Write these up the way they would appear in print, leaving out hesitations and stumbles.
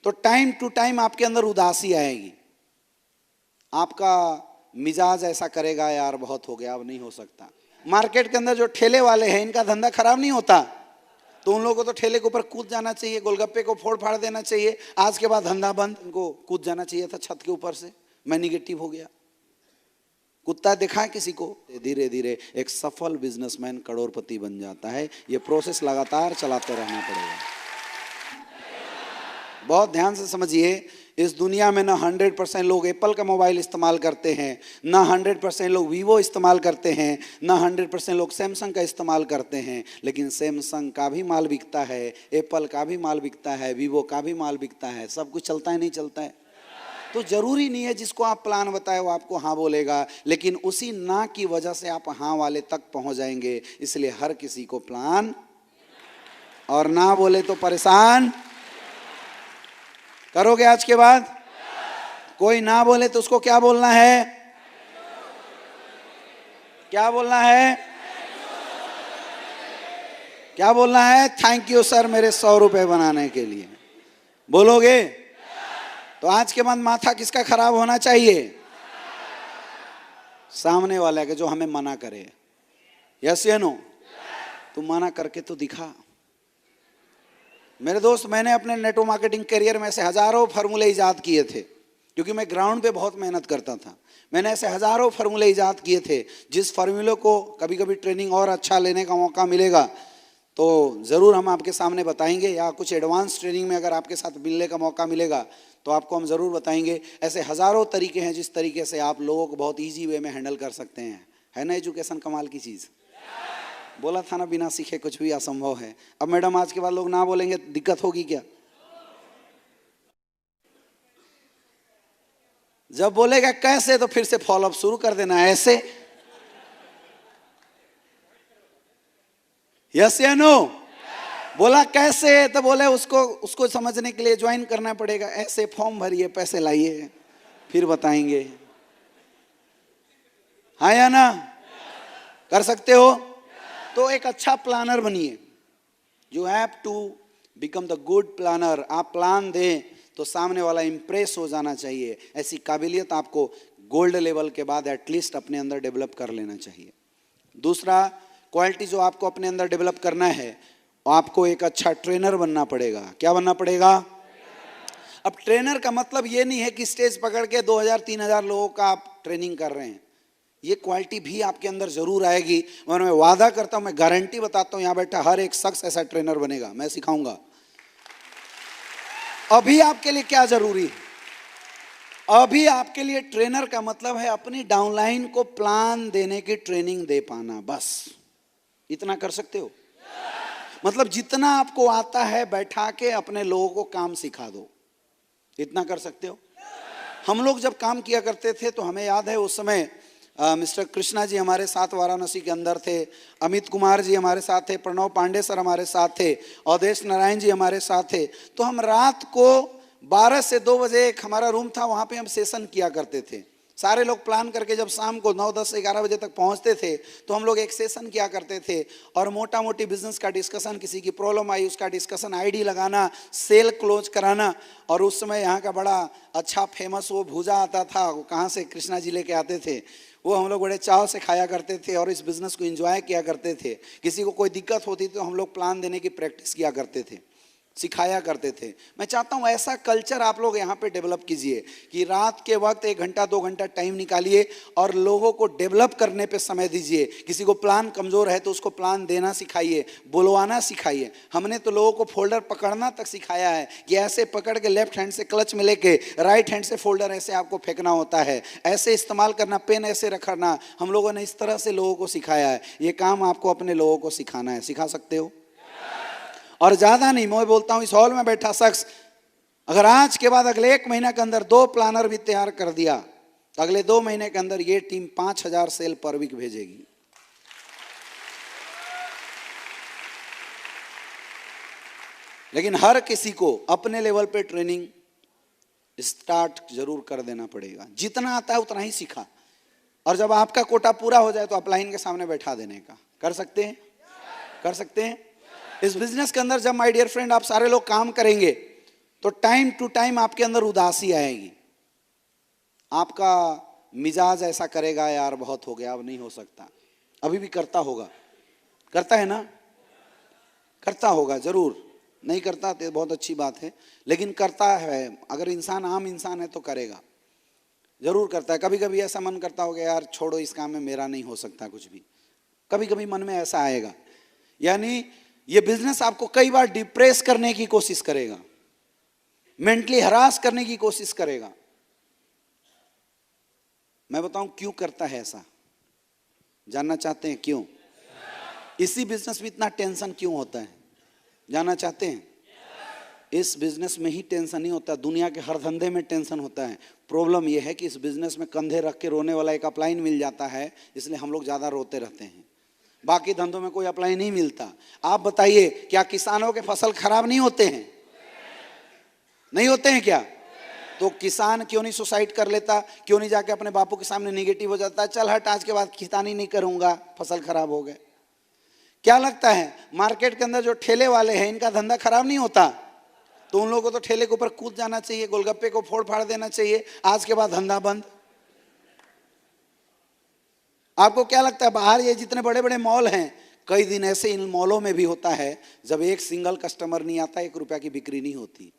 तो time to time आपके अंदर उदासी आएगी, आपका मिजाज ऐसा करेगा यार बहुत हो गया अब नहीं हो सकता। मार्केट के अंदर जो ठेले वाले हैं इनका धंधा खराब नहीं होता, तो उन लोगों को तो ठेले के ऊपर कूद जाना चाहिए, गोलगप्पे को फोड़ फाड़ देना चाहिए, आज के बाद धंधा बंद। इनको कूद जाना चाहिए था छत के ऊपर से, मैं निगेटिव हो गया। कुत्ता देखा है किसी को? धीरे धीरे एक सफल बिजनेसमैन करोड़पति बन जाता है। ये प्रोसेस लगातार चलाते रहना पड़ेगा। बहुत ध्यान से समझिए, इस दुनिया में ना 100% लोग एप्पल का मोबाइल इस्तेमाल करते हैं, ना 100% लोग वीवो इस्तेमाल करते हैं, ना 100% लोग सैमसंग का इस्तेमाल करते हैं। लेकिन सैमसंग का भी माल बिकता है, एप्पल का भी माल बिकता है, वीवो का भी माल बिकता है। सब कुछ चलता है नहीं चलता है? तो जरूरी नहीं है जिसको आप प्लान बताए वो आपको हाँ बोलेगा, लेकिन उसी ना की वजह से आप हाँ वाले तक पहुंच जाएंगे। इसलिए हर किसी को प्लान, और ना बोले तो परेशान करोगे। आज के बाद कोई ना बोले तो उसको क्या बोलना है? क्या बोलना है? क्या बोलना है? थैंक यू सर मेरे 100 रुपए बनाने के लिए, बोलोगे? तो आज के बाद माथा किसका खराब होना चाहिए? सामने वाला के, जो हमें मना करे। यस या नो? तू मना करके तो दिखा। मेरे दोस्त, मैंने अपने नेटवर्क मार्केटिंग करियर में ऐसे हजारों फार्मूले इजाद किए थे, क्योंकि मैं ग्राउंड पे बहुत मेहनत करता था। मैंने ऐसे हजारों फार्मूले इजाद किए थे, जिस फार्मूले को कभी कभी ट्रेनिंग और अच्छा लेने का मौका मिलेगा तो ज़रूर हम आपके सामने बताएंगे, या कुछ एडवांस ट्रेनिंग में अगर आपके साथ मिलने का मौका मिलेगा तो आपको हम ज़रूर बताएंगे। ऐसे हज़ारों तरीके हैं जिस तरीके से आप लोगों को बहुत ईजी वे में हैंडल कर सकते हैं। है ना एजुकेशन कमाल की चीज़? बोला था ना, बिना सीखे कुछ भी असंभव है। अब मैडम आज के बाद लोग ना बोलेंगे, दिक्कत होगी क्या? जब बोलेगा कैसे तो फिर से फॉलोअप शुरू कर देना, ऐसे। यस या नो? बोला कैसे तो बोले उसको समझने के लिए ज्वाइन करना पड़ेगा। ऐसे फॉर्म भरिए, पैसे लाइए, फिर बताएंगे। हाँ या ना? कर सकते हो? तो एक अच्छा प्लानर बनिए। You have to become the good planner. आप प्लान दें तो सामने वाला इंप्रेस हो जाना चाहिए। ऐसी काबिलियत आपको गोल्ड लेवल के बाद एटलीस्ट अपने अंदर डेवलप कर लेना चाहिए। दूसरा क्वालिटी जो आपको अपने अंदर डेवलप करना है, आपको एक अच्छा ट्रेनर बनना पड़ेगा। क्या बनना पड़ेगा? अब ट्रेनर का मतलब ये नहीं है कि स्टेज पकड़ के 2000-3000 लोगों का आप ट्रेनिंग कर रहे हैं। ये क्वालिटी भी आपके अंदर जरूर आएगी, और मैं वादा करता हूं, मैं गारंटी बताता हूं, यहां बैठा हर एक शख्स ऐसा ट्रेनर बनेगा। मैं सिखाऊंगा। अभी आपके लिए क्या जरूरी है? अभी आपके लिए ट्रेनर का मतलब है अपनी डाउनलाइन को प्लान देने की ट्रेनिंग दे पाना, बस इतना कर सकते हो। मतलब जितना आपको आता है बैठा के अपने लोगों को काम सिखा दो, इतना कर सकते हो। हम लोग जब काम किया करते थे तो हमें याद है उस समय मिस्टर कृष्णा जी हमारे साथ वाराणसी के अंदर थे, अमित कुमार जी हमारे साथ थे, प्रणव पांडे सर हमारे साथ थे, अवधेश नारायण जी हमारे साथ थे। तो हम रात को 12 से 2 बजे एक हमारा रूम था, वहाँ पे हम सेशन किया करते थे। सारे लोग प्लान करके जब शाम को 9, 10, 11 बजे तक पहुँचते थे तो हम लोग एक सेशन किया करते थे, और मोटा मोटी बिजनेस का डिस्कशन, किसी की प्रॉब्लम आई उसका डिस्कशन, आईडी लगाना, सेल क्लोज कराना। और उस समय यहाँ का बड़ा अच्छा फेमस वो भूजा आता था, वो कहाँ से कृष्णा जी लेके आते थे, वो हम लोग बड़े चाव से खाया करते थे और इस बिज़नेस को एंजॉय किया करते थे। किसी को कोई दिक्कत होती तो हम लोग प्लान देने की प्रैक्टिस किया करते थे, सिखाया करते थे। मैं चाहता हूँ ऐसा कल्चर आप लोग यहाँ पे डेवलप कीजिए कि रात के वक्त 1 घंटा 2 घंटा टाइम निकालिए और लोगों को डेवलप करने पे समय दीजिए। किसी को प्लान कमज़ोर है तो उसको प्लान देना सिखाइए, बुलवाना सिखाइए। हमने तो लोगों को फोल्डर पकड़ना तक सिखाया है कि ऐसे पकड़ के लेफ्ट हैंड से क्लच में लेके राइट हैंड से फोल्डर ऐसे आपको फेंकना होता है, ऐसे इस्तेमाल करना, पेन ऐसे रखना। हम लोगों ने इस तरह से लोगों को सिखाया है। ये काम आपको अपने लोगों को सिखाना है, सिखा सकते हो। और ज़्यादा नहीं, मैं बोलता हूँ इस हॉल में बैठा शख्स अगर आज के बाद अगले 1 महीने के अंदर 2 प्लानर भी तैयार कर दिया तो अगले 2 महीने के अंदर ये टीम 5000 सेल पर वीक भेजेगी। लेकिन हर किसी को अपने लेवल पे ट्रेनिंग स्टार्ट जरूर कर देना पड़ेगा। जितना आता है उतना ही सीखा, और जब आपका कोटा पूरा हो जाए तो अपलाइन के सामने बैठा देने का। कर सकते हैं? कर सकते हैं? इस बिजनेस के अंदर जब माय डियर फ्रेंड आप सारे लोग काम करेंगे तो टाइम टू टाइम आपके अंदर उदासी आएगी, आपका मिजाज ऐसा करेगा, यार बहुत हो गया, अब नहीं हो सकता। अभी भी करता होगा, करता है ना, करता होगा जरूर, नहीं करता तो बहुत अच्छी बात है, लेकिन करता है। अगर इंसान आम इंसान है तो करेगा, जरूर करता है। कभी कभी ऐसा मन करता होगा, यार छोड़ो इस काम में, मेरा नहीं हो सकता कुछ भी, कभी कभी मन में ऐसा आएगा। यानी ये बिजनेस आपको कई बार डिप्रेस करने की कोशिश करेगा, मेंटली हरास करने की कोशिश करेगा। मैं बताऊं क्यों करता है ऐसा, जानना चाहते हैं क्यों? इसी बिजनेस में इतना टेंशन क्यों होता है, जानना चाहते हैं? इस बिजनेस में ही टेंशन नहीं होता, दुनिया के हर धंधे में टेंशन होता है। प्रॉब्लम यह है कि इस बिजनेस में कंधे रख के रोने वाला एक अपलाइन मिल जाता है, इसलिए हम लोग ज्यादा रोते रहते हैं। बाकी धंधों में कोई अपलाइन नहीं मिलता। आप बताइए, क्या किसानों के फसल खराब नहीं होते हैं? नहीं होते हैं क्या? तो किसान क्यों नहीं सुसाइड कर लेता, क्यों नहीं जाके अपने बापू के सामने निगेटिव हो जाता है, चल हट आज के बाद किसानी नहीं करूंगा, फसल खराब हो गए। क्या लगता है मार्केट के अंदर जो ठेले वाले हैं, इनका धंधा खराब नहीं होता? तो उन लोगों को तो ठेले के ऊपर कूद जाना चाहिए, गोलगप्पे को फोड़ फाड़ देना चाहिए, आज के बाद धंधा बंद। आपको क्या लगता है बाहर ये जितने बड़े बड़े मॉल हैं, कई दिन ऐसे इन मॉलों में भी होता है जब एक सिंगल कस्टमर नहीं आता, 1 रुपया की बिक्री नहीं होती,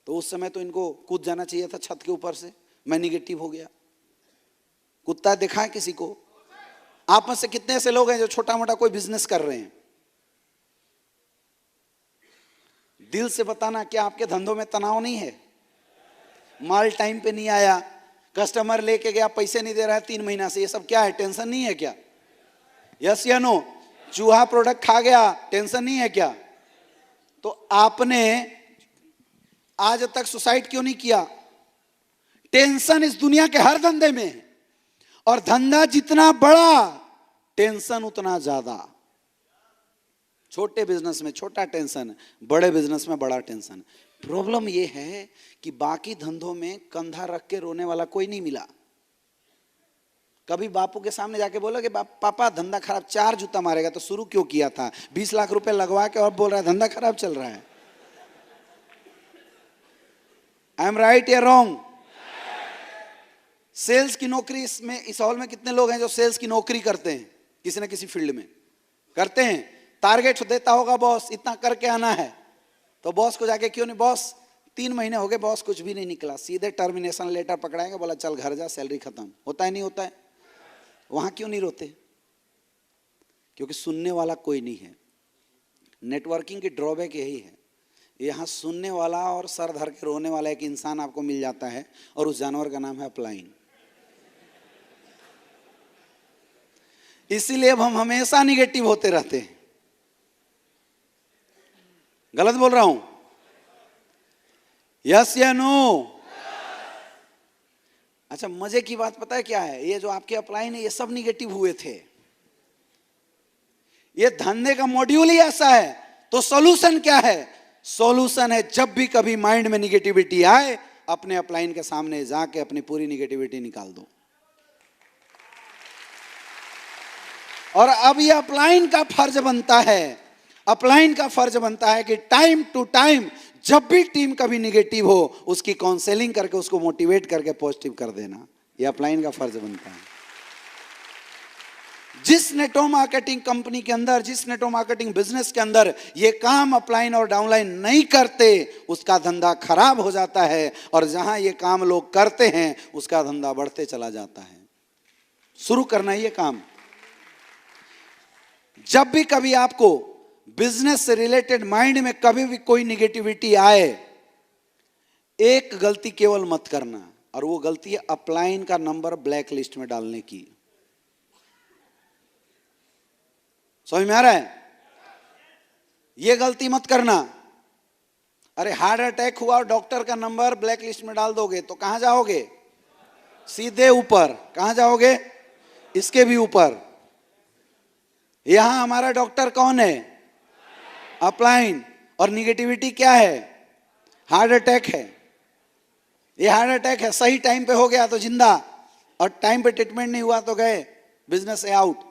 तो उस समय तो इनको कूद जाना चाहिए था छत के ऊपर से, मैं निगेटिव हो गया। कुत्ता देखा है किसी को? आप में से कितने ऐसे लोग हैं जो छोटा मोटा कोई बिजनेस कर रहे हैं? दिल से बताना, क्या आपके धंधों में तनाव नहीं है? माल टाइम पे नहीं आया, कस्टमर लेके गया पैसे नहीं दे रहा है 3 महीना से, ये सब क्या है? टेंशन नहीं है क्या? यस या नो? चूहा प्रोडक्ट खा गया, टेंशन नहीं है क्या? तो आपने आज तक सुसाइड क्यों नहीं किया? टेंशन इस दुनिया के हर धंधे में है, और धंधा जितना बड़ा टेंशन उतना ज्यादा। छोटे बिजनेस में छोटा टेंशन, बड़े बिजनेस में बड़ा टेंशन। प्रॉब्लम यह है कि बाकी धंधों में कंधा रख के रोने वाला कोई नहीं मिला। कभी बापू के सामने जाके बोला कि पापा धंधा खराब, 4 जूता मारेगा, तो शुरू क्यों किया था? 20 लाख रुपए लगवा के और बोल रहा है धंधा खराब चल रहा है। आई एम राइट या रॉन्ग? सेल्स की नौकरी, इसमें इस हॉल में कितने लोग हैं जो सेल्स की नौकरी करते हैं? किसी न किसी फील्ड में करते हैं। टारगेट देता होगा बॉस, इतना करके आना है, तो बॉस को जाके क्यों नहीं, बॉस 3 महीने हो गए बॉस कुछ भी नहीं निकला, सीधे टर्मिनेशन लेटर पकड़ाएंगे, बोला चल घर जा, सैलरी खत्म। होता है नहीं होता है? वहां क्यों नहीं रोते? क्योंकि सुनने वाला कोई नहीं है। नेटवर्किंग की ड्रॉबैक यही है, यहां सुनने वाला और सर धर के रोने वाला एक इंसान आपको मिल जाता है, और उस जानवर का नाम है अपलाइन। इसीलिए अब हम हमेशा निगेटिव होते रहते हैं। गलत बोल रहा हूं? यस या नो? अच्छा, मजे की बात पता है क्या है? ये जो आपके अपलाइन है, ये सब निगेटिव हुए थे। ये धंधे का मॉड्यूल ही ऐसा है। तो सॉल्यूशन क्या है? सॉल्यूशन है, जब भी कभी माइंड में निगेटिविटी आए, अपने अपलाइन के सामने जाके अपनी पूरी निगेटिविटी निकाल दो। और अब ये अपलाइन का फर्ज बनता है, अपलाइन का फर्ज बनता है कि टाइम टू टाइम जब भी टीम कभी निगेटिव हो, उसकी काउंसलिंग करके उसको मोटिवेट करके पॉजिटिव कर देना। ये अपलाइन का फर्ज बनता है। जिस नेटवर्क मार्केटिंग कंपनी के अंदर, जिस नेटवर्क मार्केटिंग बिजनेस के अंदर ये काम अपलाइन और डाउनलाइन नहीं करते, उसका धंधा खराब हो जाता है, और जहां ये काम लोग करते हैं उसका धंधा बढ़ते चला जाता है। शुरू करना ये काम। जब भी कभी आपको बिजनेस से रिलेटेड माइंड में कभी भी कोई निगेटिविटी आए, एक गलती केवल मत करना, और वो गलती है अपलाइन का नंबर ब्लैक लिस्ट में डालने की। समझ में आ रहा है? ये गलती मत करना। अरे हार्ट अटैक हुआ और डॉक्टर का नंबर ब्लैक लिस्ट में डाल दोगे तो कहां जाओगे? सीधे ऊपर। कहां जाओगे? इसके भी ऊपर। यहां हमारा डॉक्टर कौन है? अपलाइन। और निगेटिविटी क्या है? हार्ट अटैक है। ये हार्ट अटैक है, सही टाइम पे हो गया तो जिंदा, और टाइम पे ट्रीटमेंट नहीं हुआ तो गए, बिजनेस से आउट।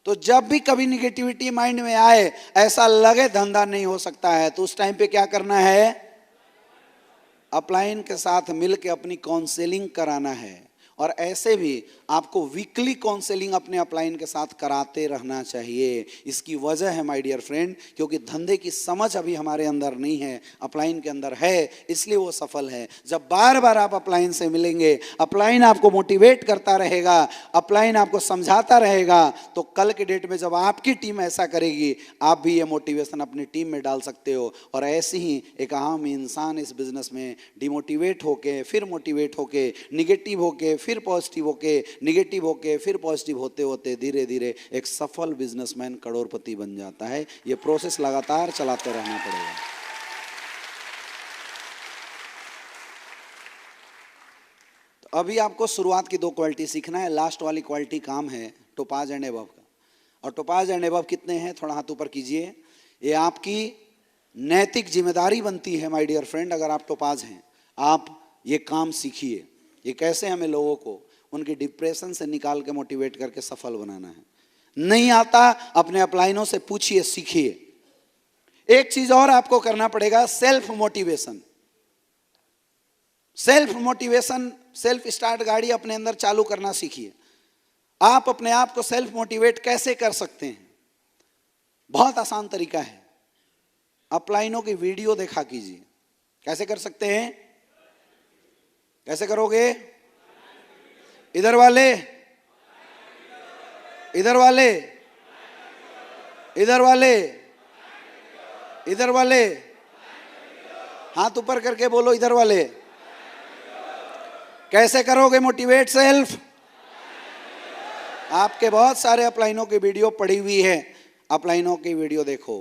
तो जब भी कभी निगेटिविटी माइंड में आए, ऐसा लगे धंधा नहीं हो सकता है, तो उस टाइम पे क्या करना है? अपलाइन के साथ मिलकर अपनी काउंसलिंग कराना है, और ऐसे भी आपको वीकली काउंसलिंग अपने अपलाइन के साथ कराते रहना चाहिए। इसकी वजह है माय डियर फ्रेंड, क्योंकि धंधे की समझ अभी हमारे अंदर नहीं है, अपलाइन के अंदर है, इसलिए वो सफल है। जब बार बार आप अपलाइन से मिलेंगे, अपलाइन आपको मोटिवेट करता रहेगा, अपलाइन आपको समझाता रहेगा, तो कल के डेट में जब आपकी टीम ऐसा करेगी, आप भी ये मोटिवेशन अपनी टीम में डाल सकते हो। और ऐसे ही एक आम इंसान इस बिजनेस में डिमोटिवेट होके फिर मोटिवेट होके, निगेटिव होके फिर पॉजिटिव होके, निगेटिव होके फिर पॉजिटिव होते होते धीरे धीरे एक सफल बिजनेसमैन, करोड़पति बन जाता है। ये प्रोसेस लगातार चलाते रहना पड़ेगा। तो अभी आपको शुरुआत की 2 क्वालिटी सीखना है। लास्ट वाली क्वालिटी काम है टोपाज एंड एबव का। और टोपाज एंड एबव कितने हैं, थोड़ा हाथ ऊपर कीजिए। ये आपकी नैतिक जिम्मेदारी बनती है माय डियर फ्रेंड। अगर आप टोपाज हैं, आप ये काम सीखिए। ये कैसे हमें लोगों को उनके डिप्रेशन से निकाल के मोटिवेट करके सफल बनाना है। नहीं आता, अपने अपलाइनों से पूछिए, सीखिए। एक चीज और आपको करना पड़ेगा, self motivation. Self motivation, self start गाड़ी अपने अंदर चालू करना सीखिए। आप अपने आप को सेल्फ मोटिवेट कैसे कर सकते हैं? बहुत आसान तरीका है। अपलाइनों की वीडियो देखा कीजिए। कैसे कर सकते हैं? कैसे करोगे? इधर वाले, इधर वाले, इधर वाले, इधर वाले, हाथ ऊपर करके बोलो, इधर वाले। कैसे करोगे मोटिवेट सेल्फ? आपके बहुत सारे अपलाइनों की वीडियो पड़ी हुई है, अपलाइनों की वीडियो देखो।